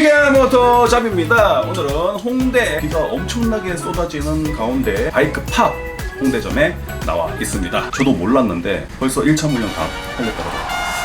세계모터 잡입니다. 오늘은 홍대 비가 엄청나게 쏟아지는 가운데 바이크 팝 홍대점에 나와 있습니다. 저도 몰랐는데 벌써 1차 문연 다 팔렸더라고요.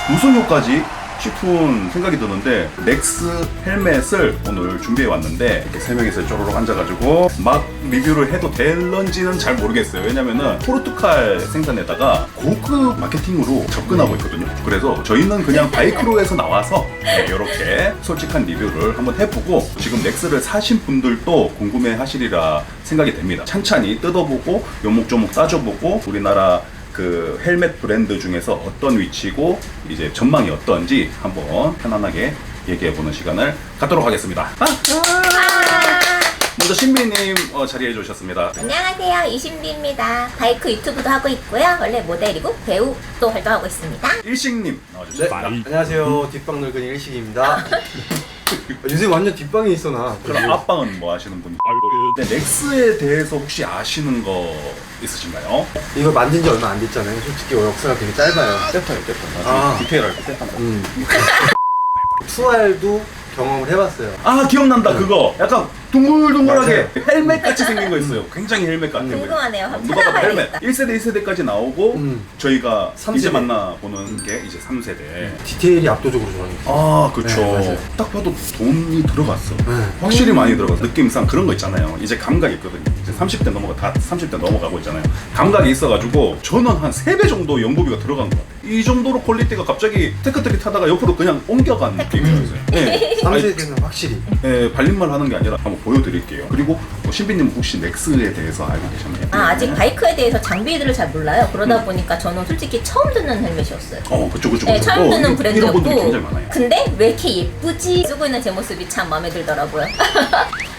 무슨 효과지? 싶은 생각이 드는데 넥스 헬멧을 오늘 준비해 왔는데 이렇게 세 명이서 쪼르륵 앉아가지고 막 리뷰를 해도 될런지는 잘 모르겠어요. 왜냐면은 포르투갈 생산에다가 고급 마케팅으로 접근하고 있거든요. 그래서 저희는 그냥 바이크로 해서 나와서 이렇게 솔직한 리뷰를 한번 해보고 지금 넥스를 사신 분들도 궁금해 하시리라 생각이 됩니다. 찬찬히 뜯어보고 요목조목 따져보고 우리나라 그 헬멧 브랜드 중에서 어떤 위치고 이제 전망이 어떤지 한번 편안하게 얘기해보는 시간을 갖도록 하겠습니다. 먼저 신비님 자리해 주셨습니다. 안녕하세요, 이신비입니다. 바이크 유튜브도 하고 있고요. 원래 모델이고 배우도 활동하고 있습니다. 일식님 나와주셨습니다. 안녕하세요. 뒷방 늙은이 일식입니다. 요새 완전 뒷방에 있어 나. 그럼 앞방은 뭐 하시는 분이? 네, 넥스에 대해서 혹시 아시는 거 있으신가요? 이거 만든 지 얼마 안 됐잖아요. 솔직히 역사가 되게 짧아요. 세터요. 아. 디테일할 때 세터. 투알도 경험을 해봤어요. 아 기억난다. 그거 약간 둥글둥글하게 헬멧 같이 생긴 거 있어요. 굉장히 헬멧 같은 거. 궁금하네요. 한번 누가 봐도 헬멧 찾아봐야겠다. 1세대 2세대까지 나오고 저희가 3세대. 이제 만나보는 게 이제 3세대. 디테일이 압도적으로 좋아요. 아 그쵸. 네, 맞아요. 딱 봐도 돈이 들어갔어. 네. 확실히 많이 들어갔어. 느낌상 그런 거 있잖아요. 이제 감각이 있거든요. 이제 30대 다 30대 넘어가고 있잖아요. 감각이 있어가지고 저는 한 3배 정도 연구비가 들어간 것 같아요. 이 정도로 퀄리티가 갑자기 테크트리 타다가 옆으로 그냥 옮겨간 느낌이었어요. 네. 3세대는 확실히. 네, 발림만 하는 게 아니라 한번 보여드릴게요. 그리고 신비님 혹시 넥스에 대해서 알고 계셨나요? 아직 바이크에 대해서 장비들을 잘 몰라요. 그러다 보니까 저는 솔직히 처음 듣는 헬멧이었어요. 그쵸. 네, 처음 듣는 이런 분들이 브랜드였고, 굉장히 많아요. 근데 왜 이렇게 예쁘지? 쓰고 있는 제 모습이 참 마음에 들더라고요.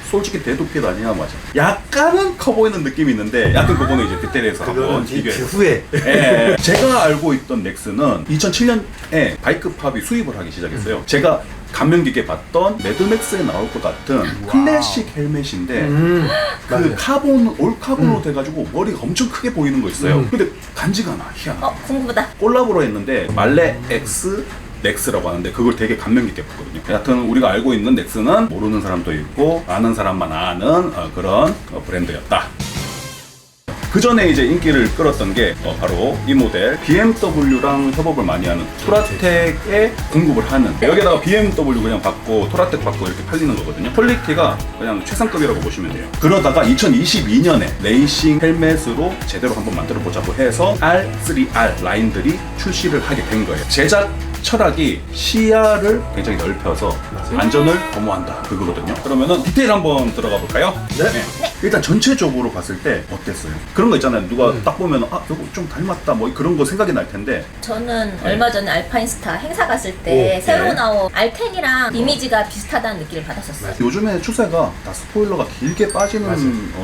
솔직히 대도핏 아니야 맞아. 약간은 커 보이는 느낌이 있는데 약간 그거는 이제 디테일에서 한번 그거는 비교해. 그 후에. 예, 제가 알고 있던 넥스는 2007년에 바이크 팝이 수입을 하기 시작했어요. 제가 감명 깊게 봤던 매드맥스에 나올 것 같은 클래식 헬멧인데 그 맞아요. 카본 올 카본으로 돼가지고 머리가 엄청 크게 보이는 거 있어요. 근데 간지가 나 희한하게. 궁금하다. 콜라보로 했는데 말레 X 넥스라고 하는데 그걸 되게 감명 깊게 봤거든요. 여하튼 우리가 알고 있는 넥스는 모르는 사람도 있고 아는 사람만 아는 그런 브랜드였다. 그 전에 이제 인기를 끌었던 게 바로 이 모델 BMW랑 협업을 많이 하는 토라텍에 공급을 하는, 여기다가 BMW 그냥 받고 토라텍 받고 이렇게 팔리는 거거든요. 퀄리티가 그냥 최상급이라고 보시면 돼요. 그러다가 2022년에 레이싱 헬멧으로 제대로 한번 만들어 보자고 해서 R3R 라인들이 출시를 하게 된 거예요. 제작 철학이 시야를 굉장히 넓혀서 안전을 도모한다 그거거든요. 그러면은 디테일 한번 들어가 볼까요? 네. 일단 전체적으로 봤을 때 어땠어요? 그런 거 있잖아요. 누가 딱 보면 이거 좀 닮았다 뭐 그런 거 생각이 날 텐데. 저는 얼마 전에 알파인스타 행사 갔을 때 오, 새로 네. 나온 알텐이랑 이미지가 비슷하다는 느낌을 받았었어요. 요즘에 추세가 다 스포일러가 길게 빠지는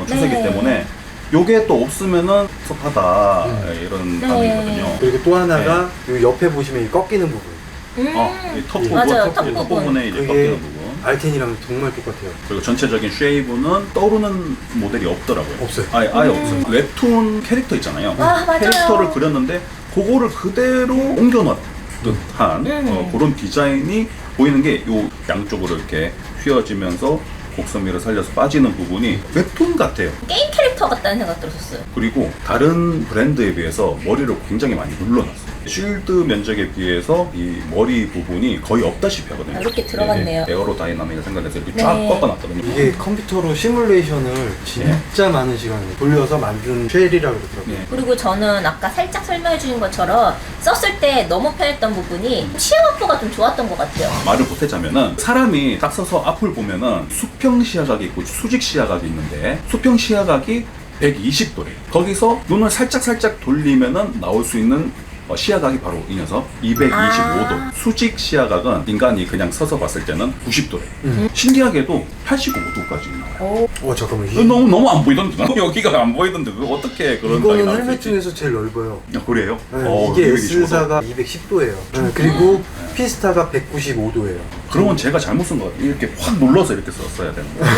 추세이기 네. 때문에 요게 또 없으면은 섭섭하다 이런 네. 감이거든요. 그리고 또 하나가 이 옆에 보시면 이 꺾이는 부분. 이턱 부분, 맞아요, 턱 턱 부분. 부분에 이제 그게 꺾이는 부분. 알텐이랑 정말 똑같아요. 그리고 전체적인 쉐이브는 떠오르는 모델이 없더라고요. 없어요. 아예 없어요. 웹툰 캐릭터 있잖아요. 맞아요. 캐릭터를 그렸는데 그거를 그대로 옮겨놓은 듯한 그런 디자인이 보이는 게 요 양쪽으로 이렇게 휘어지면서 곡선미를 살려서 빠지는 부분이 웹툰 같아요. 게임 캐릭터 같다는 생각 들었었어요. 그리고 다른 브랜드에 비해서 머리를 굉장히 많이 눌러놨어요. 쉴드 면적에 비해서 이 머리 부분이 거의 없다시피 하거든요. 이렇게 들어갔네요. 에어로다이나믹을 생각해서 이렇게 쫙 네. 꺾어놨거든요. 이게 컴퓨터로 시뮬레이션을 진짜 많은 시간을 돌려서 만든 쉘이라고 그러더라고요. 네. 그리고 저는 아까 살짝 설명해 주신 것처럼 썼을 때 너무 편했던 부분이 시야 확보가 좀 좋았던 것 같아요. 말을 보태자면은 사람이 딱 서서 앞을 보면은 수평 시야각이 있고 수직 시야각이 있는데 수평 시야각이 120도래요. 거기서 눈을 살짝 돌리면은 나올 수 있는 시야각이 바로 이 녀석 225도. 수직 시야각은 인간이 그냥 서서 봤을 때는 90도래요. 신기하게도 85도까지 나와요. 잠깐만. 이게 너무 안 보이던데 여기가 안 보이던데 그거 어떻게 그런 각이 이거는 나올 수 헬멧 있지? 중에서 제일 넓어요. 그래요? 네, 이게 225도. S사가 210도예요. 그리고 피스타가 195도예요. 그러면 제가 잘못 쓴 것 같아요. 이렇게 확 눌러서 이렇게 썼어야 되는 거예요.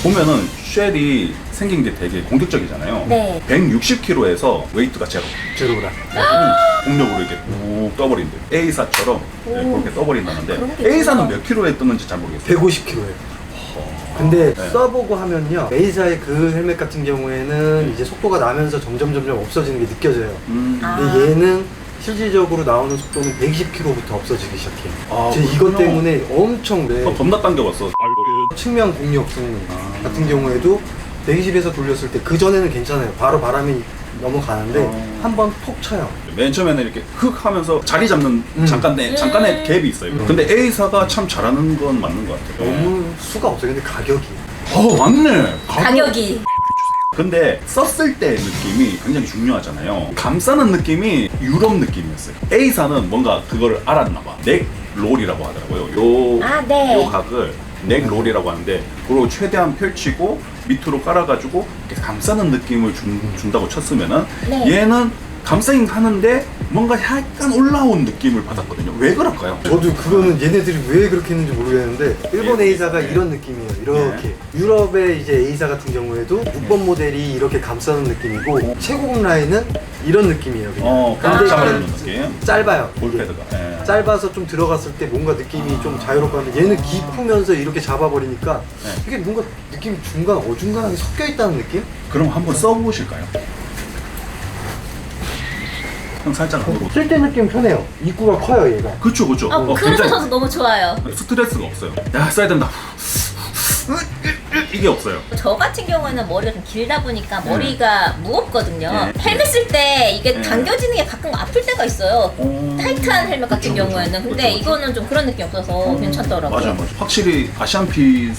보면은 쉘이 생긴 게 되게 공격적이잖아요. 네. 160kg에서 웨이트가 제로라. 공력으로 이렇게 푹 떠버린대. A사처럼 그렇게 떠버린다는데 그런 게 A사는 있구나. 몇 킬로에 떴는지 잘 모르겠어요. 150kg예요. 근데 네. 써보고 하면요, A사의 그 헬멧 같은 경우에는 이제 속도가 나면서 점점 없어지는 게 느껴져요. 아. 근데 얘는 실질적으로 나오는 속도는 120km부터 없어지기 시작해요. 아, 이것 그렇군요. 때문에 엄청 겁나 당겨봤어. 측면 공력 성능 아. 같은 경우에도 120에서 돌렸을 때 그 전에는 괜찮아요. 바로 바람이 넘어가는데 한 번 톡 쳐요. 맨 처음에는 이렇게 흑 하면서 자리 잡는 잠깐의 갭이 있어요. 근데 A사가 참 잘하는 건 맞는 것 같아요. 너무 수가 없어요. 근데 가격이 맞네. 가격이. 근데 썼을 때의 느낌이 굉장히 중요하잖아요. 감싸는 느낌이 유럽 느낌이었어요. A사는 뭔가 그거를 알았나 봐. 넥 롤이라고 하더라고요. 아, 네. 요 각을 넥 롤이라고 하는데 그걸 최대한 펼치고 밑으로 깔아가지고 이렇게 감싸는 느낌을 준다고 쳤으면은 네. 얘는 감싸긴 하는데 뭔가 약간 올라온 느낌을 받았거든요. 왜 그럴까요? 저도 그거는 얘네들이 왜 그렇게 했는지 모르겠는데 일본 A사가 이런 느낌이에요. 이렇게 유럽의 이제 A사 같은 경우에도 6번 모델이 이렇게 감싸는 느낌이고 최고급 라인은 이런 느낌이에요. 그냥. 꽉 잡아주는 얘는 느낌. 짧아요. 볼패드가. 예. 짧아서 좀 들어갔을 때 뭔가 느낌이 좀 자유롭고 한데 얘는 깊으면서 이렇게 잡아버리니까 네. 이게 뭔가 느낌이 어중간하게 섞여 있다는 느낌? 그럼 한번 써보실까요? 형 살짝 안으로. 쓸 때 느낌 편해요. 입구가 커요 얘가. 그쵸. 그래서 굉장히 저도 너무 좋아요. 스트레스가 없어요. 야, 써야 된다. 이게 없어요. 저 같은 경우에는 머리가 좀 길다 보니까 머리가 무겁거든요. 네. 헬멧 쓸 때 이게 네. 당겨지는 게 가끔 아플 때가 있어요. 오. 타이트한 헬멧 같은 그쵸, 경우에는. 그쵸, 근데 그쵸. 이거는 좀 그런 느낌이 없어서 괜찮더라고요. 맞아. 확실히 아시안핏이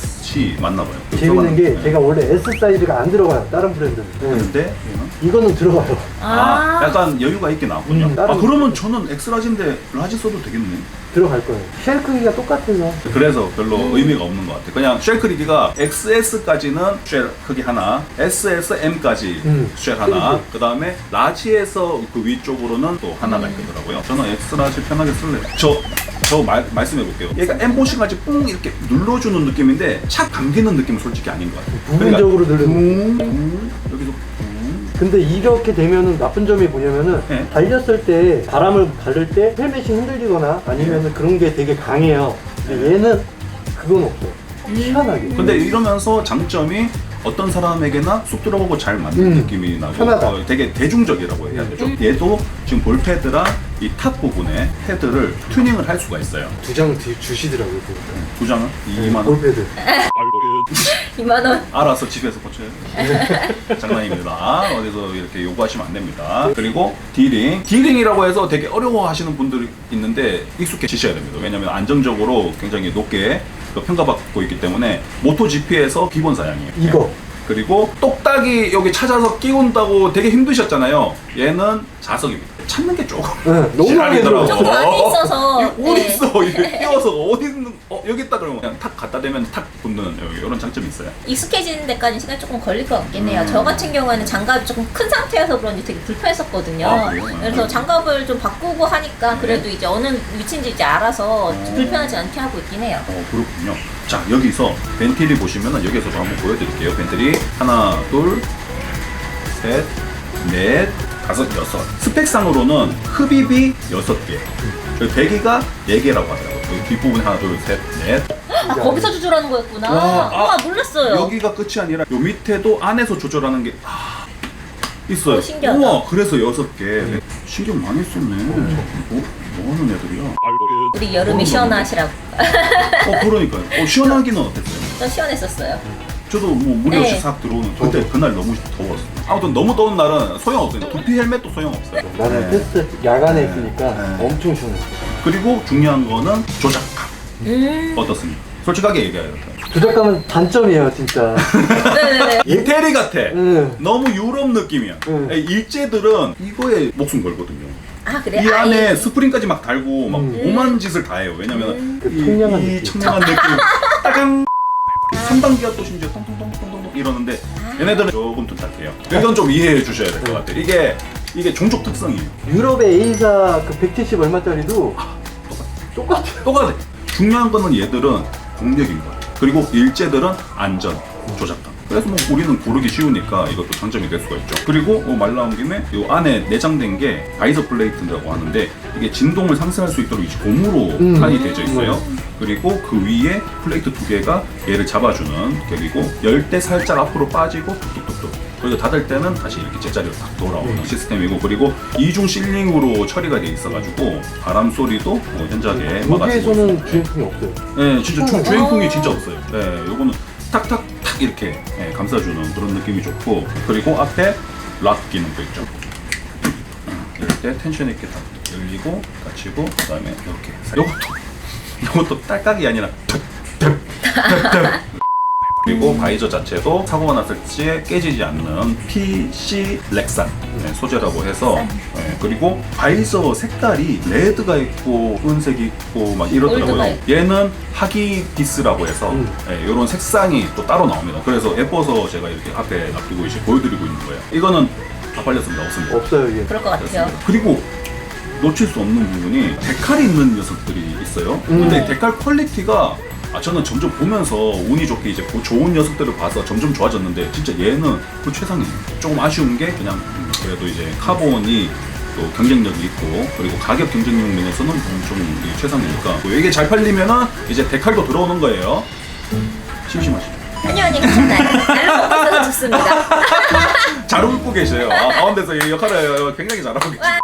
맞나 봐요. 재밌는 게 네. 제가 원래 S 사이즈가 안 들어가요. 다른 브랜드는. 근데 얘는? 이거는 들어가요. 약간 여유가 있게 나왔군요. 다른- 그러면 저는 엑스라지인데 라지 써도 되겠네. 들어갈 거예요. 쉘 크기가 똑같아요. 그래서 별로 의미가 없는 것 같아요. 그냥 쉘 크기가 XS까지는 쉘 크기 하나, SSM까지 쉘 하나, 그 다음에 라지에서 그 위쪽으로는 또 하나가 있더라고요. 저는 엑스라지 편하게 쓸래요. 저 말씀해 볼게요. 얘가 엠보싱까지 뿡 이렇게 눌러주는 느낌인데 착 감기는 느낌은 솔직히 아닌 것 같아요. 부분적으로 누르는 여기서 뿡. 근데 이렇게 되면은 나쁜 점이 뭐냐면은 네. 달렸을 때 바람을 받을 때 헬멧이 흔들리거나 아니면은 그런 게 되게 강해요. 근데 얘는 그건 없어요. 희한하게. 근데 이러면서 장점이 어떤 사람에게나 쑥 들어가고 잘 맞는 느낌이 나고 편하다. 되게 대중적이라고 해야 되죠. 얘도 지금 볼패드랑 이 탑 부분에 패드를 튜닝을 할 수가 있어요. 두 장 주시더라고요. 보니까. 두 장은 2만 원. 볼패드. 2만원. 알아서 집에서 고쳐요. 장난입니다. 어디서 이렇게 요구하시면 안 됩니다. 그리고 디링이라고 해서 되게 어려워하시는 분들이 있는데 익숙해지셔야 됩니다. 왜냐하면 안정적으로 굉장히 높게 평가받고 있기 때문에 모토GP에서 기본 사양이에요. 이거. 그리고 똑딱이 여기 찾아서 끼운다고 되게 힘드셨잖아요. 얘는 자석입니다. 찾는 게 조금 네, 너무 지랄이더라고. 좀 안에 있어서. 이거 어디 네. 있어? 이게 끼워서 어디 있는? 여기 있다 그러면 그냥 탁 갖다 대면 탁 붙는 이런 장점이 있어요. 익숙해지는 데까지 시간이 조금 걸릴 것 같긴 해요. 저 같은 경우에는 장갑이 조금 큰 상태여서 그런지 되게 불편했었거든요. 아, 그래요? 그래서 장갑을 좀 바꾸고 하니까 그래도 이제 어느 위치인지 이제 알아서 불편하지 않게 하고 있긴 해요. 그렇군요. 자, 여기서 벤틀이 보시면은 여기서도 한번 보여드릴게요. 벤틀이 하나, 둘, 셋, 넷, 다섯, 여섯. 스펙상으로는 흡입이 6개, 그리고 배기가 4개라고 하더라고요. 여기 뒷부분에 하나, 둘, 셋, 넷. 아, 거기서 조절하는 거였구나. 와, 와, 몰랐어요. 여기가 끝이 아니라 요 밑에도 안에서 조절하는 게 있어요. 신기하다. 우와, 그래서 6개. 신경 많이 썼네. 뭐 하는 애들이야? 우리 여름이 시원하시라고. 그러니까요. 시원하기는 어땠어요? 좀 시원했었어요. 저도 뭐 무리 없이 네. 싹 들어오는. 근데 그날 너무 더웠어요. 아무튼 너무 더운 날은 소용없어요. 두피 헬멧도 소용없어요. 나는 네. 테스트 야간에 했으니까 네. 엄청 시원했어. 그리고 중요한 거는 조작감. 어떻습니까? 솔직하게 얘기해요. 조작감은 단점이에요, 진짜. 네네네. 이태리 같아. 응. 너무 유럽 느낌이야. 응. 일제들은 이거에 목숨 걸거든요. 아, 그래? 이 안에 아예. 스프링까지 막 달고 막 오만 짓을 다 해요. 왜냐면 그 청량한 이 느낌. 청량한 느낌. 따강. 3단계가 또 심지어 통통통통통 이러는데 얘네들은 조금 둔탁해요. 이건 좀 이해해 주셔야 될 것 같아요. 이게 종족 특성이에요. 유럽의 A사 그 170 얼마짜리도 똑같아요. 똑같아. 중요한 거는 얘들은 공력인 거예요. 그리고 일제들은 안전, 조작감. 그래서 뭐 우리는 고르기 쉬우니까 이것도 장점이 될 수가 있죠. 그리고 말 나온 김에 이 안에 내장된 게 바이저 플레이트라고 하는데 이게 진동을 상쇄할 수 있도록 이제 고무로 판이 되어 있어요. 그리고 그 위에 플레이트 두 개가 얘를 잡아주는 격이고 열 때 살짝 앞으로 빠지고 툭툭툭툭 그리고 닫을 때는 다시 이렇게 제자리로 딱 돌아오는 시스템이고 그리고 이중 실링으로 처리가 돼 있어가지고 바람 소리도 현저하게 막아주고 여기에서는 있습니다. 주행풍이 없어요. 네, 진짜 주행풍이 진짜 없어요. 네, 요거는 탁탁탁 이렇게 감싸주는 그런 느낌이 좋고 그리고 앞에 락 기능도 있죠. 이럴 때 텐션 있게 딱 열리고 닫히고 그다음에 이렇게 요것도 딸깍이 아니라 그리고 바이저 자체도 사고가 났을 때 깨지지 않는 PC 렉산 소재라고 해서 그리고 바이저 색깔이 레드가 있고 은색이 있고 막 이러더라고요. 얘는 하기비스라고 해서 이런 색상이 또 따로 나옵니다. 그래서 예뻐서 제가 이렇게 앞에 놔두고 이제 보여드리고 있는 거예요. 이거는 다 팔렸습니다. 없습니다. 없어요 이게. 그럴 것 같아요. 그리고 놓칠 수 없는 부분이 데칼이 있는 녀석들이 있어요. 근데 데칼 퀄리티가 저는 점점 보면서 운이 좋게 이제 좋은 녀석들을 봐서 점점 좋아졌는데 진짜 얘는 그 최상이에요. 조금 아쉬운 게 그냥 그래도 이제 카본이 또 경쟁력이 있고 그리고 가격 경쟁력 면에서는 좀 최상이니까 이게 잘 팔리면은 이제 데칼도 들어오는 거예요. 심심하시죠? 아니요, 괜찮아요. 나를 먹고 있어서 좋습니다. 잘 웃고 계셔요. 가운데서 이 역할을 굉장히 잘하고 계세요.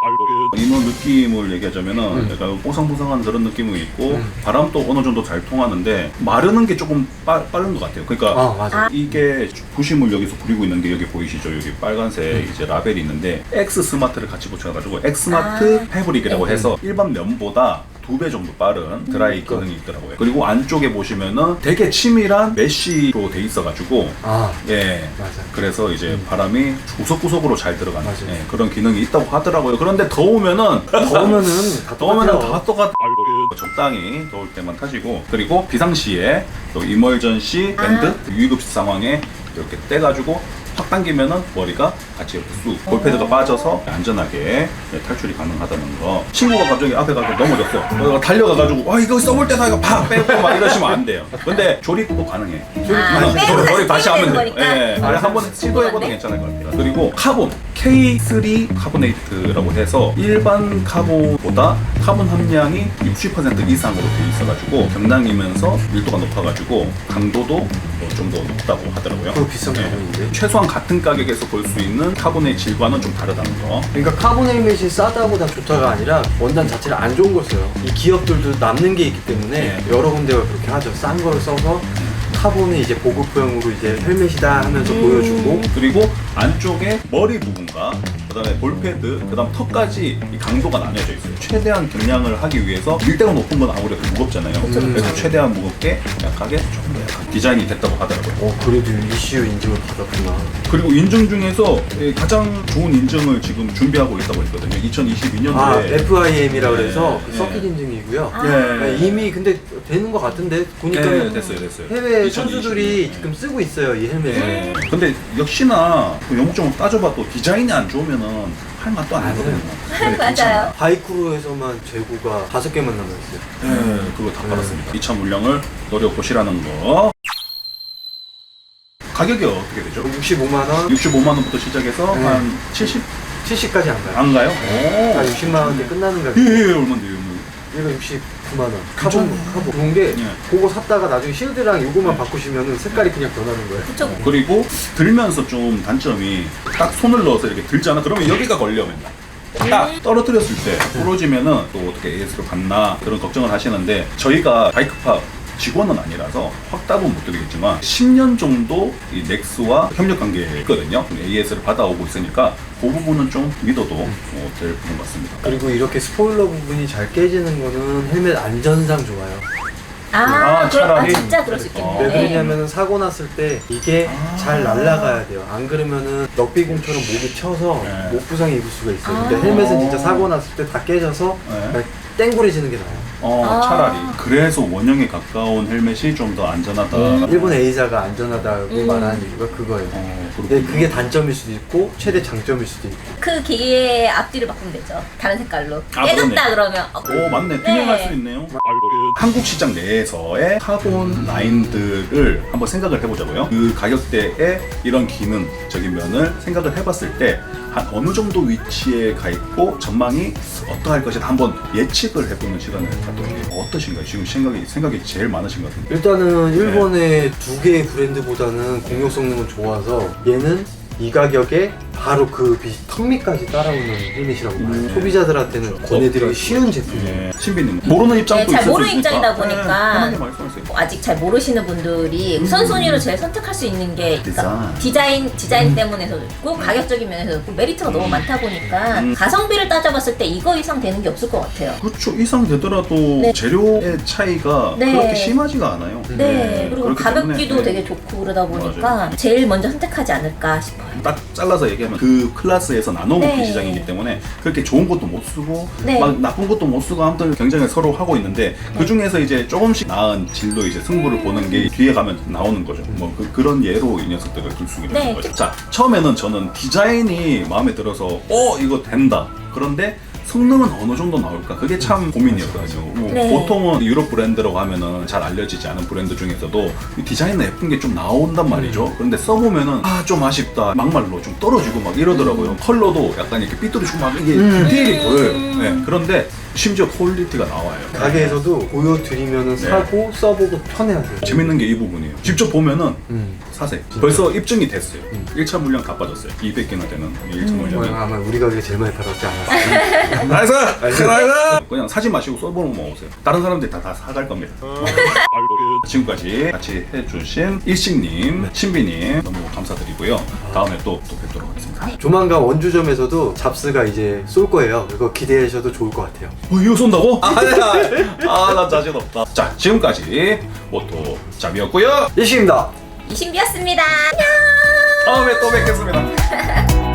이노 느낌을 얘기하자면은 약간 뽀송뽀송한 그런 느낌이 있고 바람도 어느 정도 잘 통하는데 마르는 게 조금 빠른 것 같아요. 그러니까 맞아. 이게 부심을 여기서 부리고 있는 게 여기 보이시죠? 여기 빨간색 이제 라벨이 있는데 X 스마트를 같이 붙여가지고 X 스마트 패브릭이라고 해서 일반 면보다 2배 정도 빠른 드라이 기능이 있더라고요. 그리고 안쪽에 보시면은 되게 치밀한 메쉬로 돼 있어가지고 예, 맞아요. 그래서 이제 바람이 구석구석으로 잘 들어가는 그런 기능이 있다고 하더라고요. 그런데 더우면은 다 똑같아. 적당히 더울 때만 타시고 그리고 비상시에 또 이멀전시 밴드 유의급식 상황에 이렇게 떼가지고 확 당기면은 머리가 같이 이렇게 쑥 볼패드가 빠져서 안전하게 탈출이 가능하다는 거. 친구가 갑자기 앞에 가서 넘어졌어. 달려가가지고 이거 써볼 때다 이거 팍 빼고 막 이러시면 안 돼요. 근데 조립도 가능해. 조립 다시 하면 돼요. 예, 한번 시도해봐도 괜찮을 것 같아요. 그리고 카본 K3 카보네이트라고 해서 일반 카본보다 카본 함량이 60% 이상으로 되어 있어가지고 경량이면서 밀도가 높아가지고 강도도 좀 더 높다고 하더라고요. 그거 비싼 카본인데? 최소한 같은 가격에서 볼 수 있는 카본의 질과는 좀 다르다는 거. 그러니까 카본 헬멧이 싸다보다 좋다가 아니라 원단 자체를 안 좋은 걸 써요. 이 기업들도 남는 게 있기 때문에 여러 군데가 그렇게 하죠. 싼 거를 써서 카본이 이제 보급형으로 이제 헬멧이다 하면서 보여주고 그리고 안쪽에 머리 부분과 그다음에 볼패드, 그다음 턱까지 이 강도가 나뉘어져 있어요. 최대한 경량을 하기 위해서 밀대가 높은 건 아무래도 무겁잖아요. 그래서 최대한 무겁게 약하게 좀 약간 디자인이 됐다고 하더라고요. 그래도 ECU 인증을 받았구나. 그리고 인증 중에서 가장 좋은 인증을 지금 준비하고 있다고 했거든요. 2022년도에 FIM이라고 해서 그 서킷 인증이고요. 네. 이미 근데 되는 것 같은데 보니까 됐어요. 해외 2022. 선수들이 지금 쓰고 있어요 이 헬멧을. 근데 역시나 영국적으로 따져봐도 디자인이 안 좋으면은 할 맛도 안 나거든요. 맞아요. 바이크로에서만 재고가 5개만 남아있어요. 네, 그거 다 받았습니다. 2차 물량을 노려보시라는 거. 가격이 어떻게 되죠? 65만 원, 65만 원부터 시작해서 한 70? 70까지 안 가요. 안 가요? 오. 60만 원대 끝나는 가격. 얼마인데요? 얘가 69만 원. 카본 좋은 게 그거 샀다가 나중에 실드랑 요거만 바꾸시면은 색깔이 그냥 변하는 거예요. 그쵸. 그리고 들면서 좀 단점이 딱 손을 넣어서 이렇게 들잖아. 그러면 여기가 걸려 맨날. 딱 떨어뜨렸을 때 부러지면은 또 어떻게 AS를 받나 그런 걱정을 하시는데 저희가 바이크팝 직원은 아니라서 확답은 못 드리겠지만 10년 정도 이 넥스와 협력 관계에 있거든요. AS를 받아오고 있으니까 그 부분은 좀 믿어도 될 부분 같습니다. 그리고 이렇게 스포일러 부분이 잘 깨지는 거는 헬멧 안전상 좋아요. 차라리? 진짜 그럴 수 있겠네. 왜 그러냐면은 사고 났을 때 이게 잘 날아가야 돼요. 안 그러면은 럭비공처럼 목이 쳐서 목 부상이 입을 수가 있어요. 근데 헬멧은 진짜 사고 났을 때 다 깨져서 그냥 땡구려지는 게 나아요. 차라리. 그래서 원형에 가까운 헬멧이 좀 더 안전하다. 일본 A사가 안전하다고 말하는 이유가 그거예요. 근데 그게 단점일 수도 있고 최대 장점일 수도 있고. 그 기계의 앞뒤를 바꾸면 되죠. 다른 색깔로. 아, 깨졌다 그러면. 오, 맞네. 튜닝할 수 있네요. 한국 시장 내에서의 카본 라인들을 한번 생각을 해보자고요. 그 가격대에 이런 기능적인 면을 생각을 해봤을 때 한 어느 정도 위치에 가 있고 전망이 어떠할 것이다 한번 예측을 해보는 시간을 갖도록 해요. 어떠신가요? 지금 생각이 제일 많으신 것 같은데. 일단은 일본의 두 개의 브랜드보다는 공격 성능은 좋아서 얘는 이 가격에 바로 그 턱 밑까지 따라오는 헬멧이라고 봐요. 소비자들한테는 권해드리기 쉬운 제품이에요. 네. 신비님 모르는 입장도 잘 있을 수 모르는 있으니까. 입장이다 보니까 편하게 말씀하세요. 아직 잘 모르시는 분들이 우선순위로 제일 선택할 수 있는 게 그러니까 디자인 때문에서도 있고 가격적인 면에서도 있고 메리트가 너무 많다 보니까 가성비를 따져봤을 때 이거 이상 되는 게 없을 것 같아요. 그렇죠. 이상 되더라도 네. 재료의 차이가 네. 그렇게 심하지가 않아요. 네, 그리고 그렇기 가볍기도 때문에, 되게 좋고 그러다 보니까 제일 먼저 선택하지 않을까 싶어요. 딱 잘라서 얘기하면 그 클래스에서 나눠먹기 네. 시장이기 때문에 그렇게 좋은 것도 못 쓰고 네. 막 나쁜 것도 못 쓰고 아무튼 경쟁을 서로 하고 있는데 그 중에서 이제 조금씩 나은 질로 이제 승부를 보는 게 뒤에 가면 나오는 거죠. 뭐 그런 예로 이 녀석들을 둘 수 있는 네. 거죠. 자, 처음에는 저는 디자인이 마음에 들어서 이거 된다. 그런데 성능은 어느 정도 나올까? 그게 참 고민이었거든요. 뭐 네. 보통은 유럽 브랜드라고 하면은 잘 알려지지 않은 브랜드 중에서도 이 디자인은 예쁜 게 좀 나온단 말이죠. 그런데 써보면은 좀 아쉽다. 막말로 좀 떨어지고 막 이러더라고요. 컬러도 약간 이렇게 삐뚤어지고 막 이게 디테일이 보여요. 네. 그런데 심지어 퀄리티가 나와요. 가게에서도 보여드리면은 네. 사고 써보고 편해하세요. 재밌는 게 이 부분이에요. 직접 보면은 사세요. 벌써 입증이 됐어요. 1차 물량 다 빠졌어요. 200개나 되는 1차 물량이. 아마 우리 가게가 제일 많이 팔았지 않았을까. 나이스! 그냥 사지 마시고 써보는 거 먹으세요. 다른 사람들이 다 사갈 겁니다. 지금까지 같이 해주신 일식님, 신비님 너무 감사드리고요. 다음에 또 뵙도록 하겠습니다. 조만간 원주점에서도 잡스가 이제 쏠 거예요. 이거 기대하셔도 좋을 것 같아요. 이거 쏜다고? 아니야. 나 자신 없다. 자, 지금까지 모토 잡이었고요. 일식입니다. 이신비였습니다. 다음에 또 뵙겠습니다.